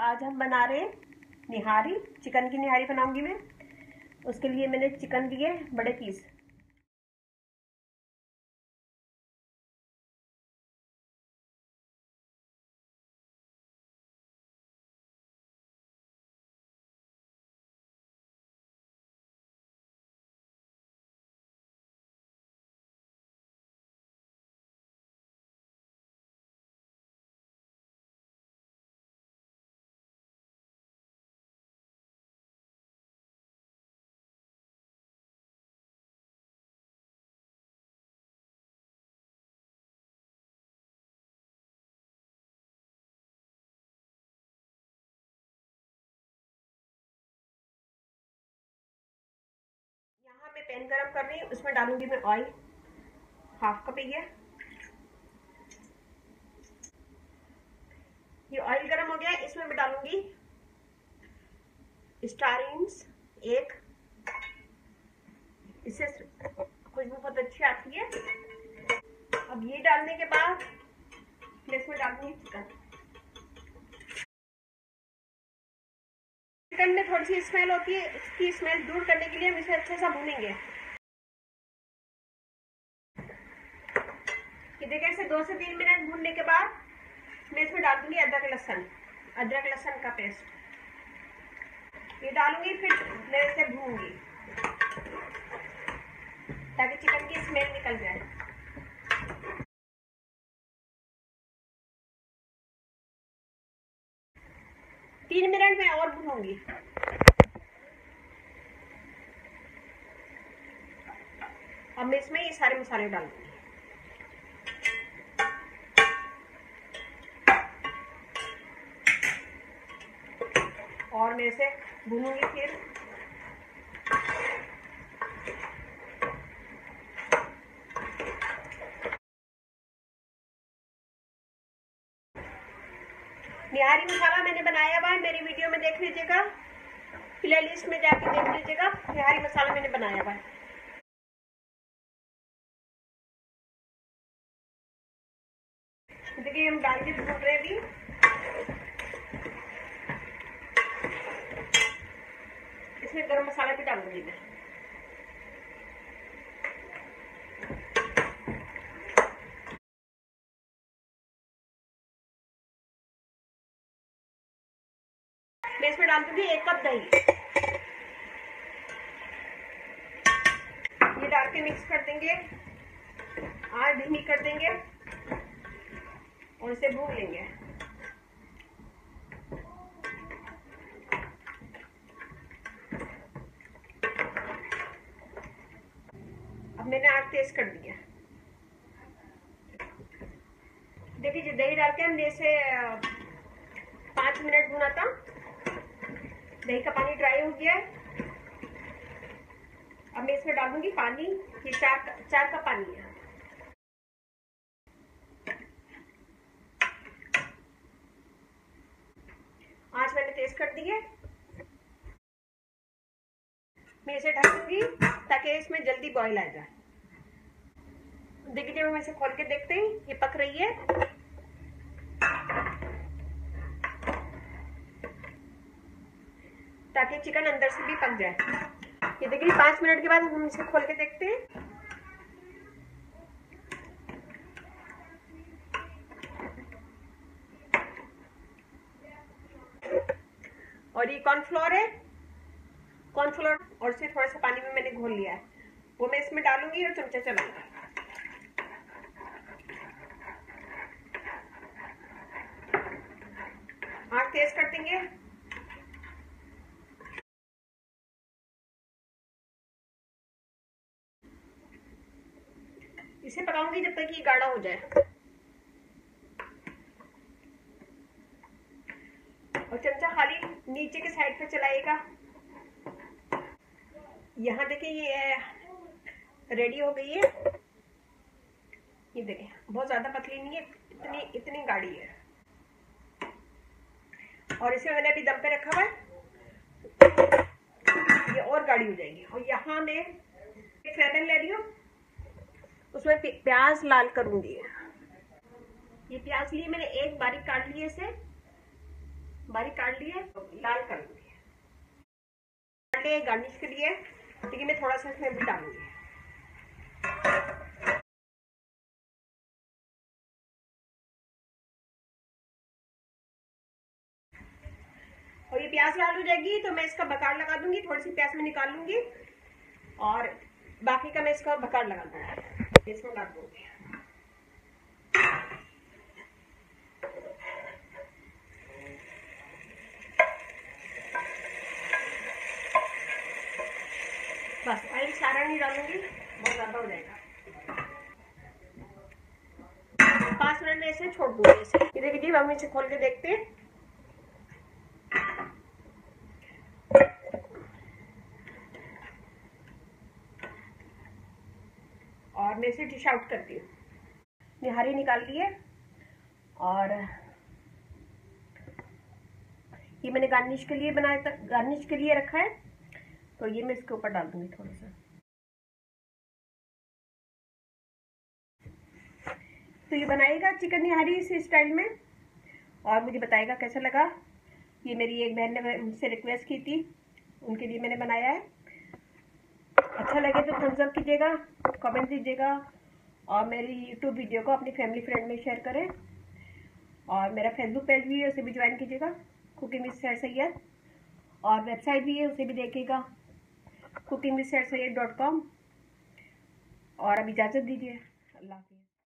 आज हम बना रहे हैं निहारी। चिकन की निहारी बनाऊंगी मैं। उसके लिए मैंने चिकन लिए बड़े पीस। यहाँ मैं पैन गरम कर रही हूँ, उसमें डालूंगी मैं ऑयल। हाफ कप है ये ऑयल गरम हो गया है। इसमें मैं डालूंगी स्टार एनिज एक। इससे खुशबू बहुत अच्छी आती है। अब ये डालने के बाद मैं इसमें डालूंगी चिकन में थोड़ी सी स्मेल होती है, उसकी स्मेल दूर करने के लिए हम इसे अच्छे से भूनेंगे। ये देखिए, इसे 2 से 3 मिनट भूनने के बाद मैं इसमें डाल दूंगी अदरक लहसुन का पेस्ट। ये डालूंगी, फिर मैं इसे भूनूंगी ताकि चिकन की स्मेल निकल जाए। तीन मिनट में और भूनूंगी। अब मैं इसमें ये सारे मसाले डालूंगी। और मैं इसे भूनूंगी फिर। निहारी मसाला मैंने बनाया हुआ है, मेरी वीडियो में देख लीजिएगा, प्ले लिस्ट में जाके देख लीजिएगा। निहारी मसाला मैंने बनाया हुआ है। देखिए, हम डाल के भून रहे हैं अभी। इसमें गरम मसाला भी डालूंगी मैं। मैं इसमें डाल दूंगी 1 कप दही। ये डाल के मिक्स कर देंगे, आँच धीमी कर देंगे और इसे भून लेंगे। अब मैंने आँच तेज कर दिया। देखिए, दही डाल के हमने इसे 5 मिनट भुना था। दही का पानी ड्राई हो गया है। अब मैं इसमें डालूंगी पानी। ये 4 कप पानी है। आँच मैंने तेज कर दी है। मैं इसे ढक दूंगी ताकि इसमें जल्दी बॉईल आ जाए। देखिए, जब हम इसे खोल के देखते हैं, ये पक रही है। ताकि चिकन अंदर से भी पक जाए। ये देखिए, 5 मिनट के बाद हम इसे खोल के देखते हैं। और ये कॉर्नफ्लोर है, कॉर्नफ्लोर और इसे थोड़ा सा पानी में मैंने घोल लिया है, वो मैं इसमें डालूंगी और चमचा चलाऊंगी। आँच तेज कर देंगे। इसे पकाऊंगी जब तक ये गाढ़ा हो जाए। और चमचा खाली नीचे के साइड पे चलाइएगा। यहाँ देखिए, ये रेडी हो गई है। ये देखिए, बहुत ज्यादा पतली नहीं है, इतनी गाढ़ी है। और इसे मैंने अभी दम पे रखा हुआ है, ये और गाढ़ी हो जाएगी। और यहाँ मैं एक पैन ले रही हूँ, उसमें प्याज लाल करूंगी। ये प्याज लिए मैंने एक बारीक काट लिए इसे। बारीक काट लिए, लाल कर लूंगी। काट लिए गार्निश के लिए, ठीक है। मैं थोड़ा सा इसमें भी डालूंगी। और ये प्याज लाल हो जाएगी तो मैं इसका बघार लगा दूंगी। थोड़ी सी प्याज में निकाल लूंगी और बाकी का मैं इसका बघार लगा दूंगी। इसमें डाल दूंगी। बस ऑयल सारा नहीं डालूंगी, बहुत ज्यादा हो जाएगा। 5 मिनट में इसे छोड़ दूंगी। इसे ये देखिए, हम इसे खोल के देखते हैं। और मैं इसे डिश आउट करती हूँ। निहारी निकाल ली है और ये मैंने गार्निश के लिए बनाया था, गार्निश के लिए रखा है, तो ये मैं इसके ऊपर डाल दूंगी थोड़ा सा। तो ये बनाएगा चिकन निहारी इस स्टाइल में और मुझे बताएगा कैसा लगा। ये मेरी एक बहन ने मुझसे रिक्वेस्ट की थी, उनके लिए मैंने बनाया है। अच्छा लगे तो थम्स अप कीजिएगा, कमेंट दीजिएगा और मेरी यूट्यूब वीडियो को अपनी फैमिली फ्रेंड में शेयर करें। और मेरा फेसबुक पेज भी है, उसे भी ज्वाइन कीजिएगा, कुकिंग विद सैयद सैयद। और वेबसाइट भी है, उसे भी देखिएगा, cookingwithsaidsayed.com। और अब इजाज़त दीजिए। अल्लाह।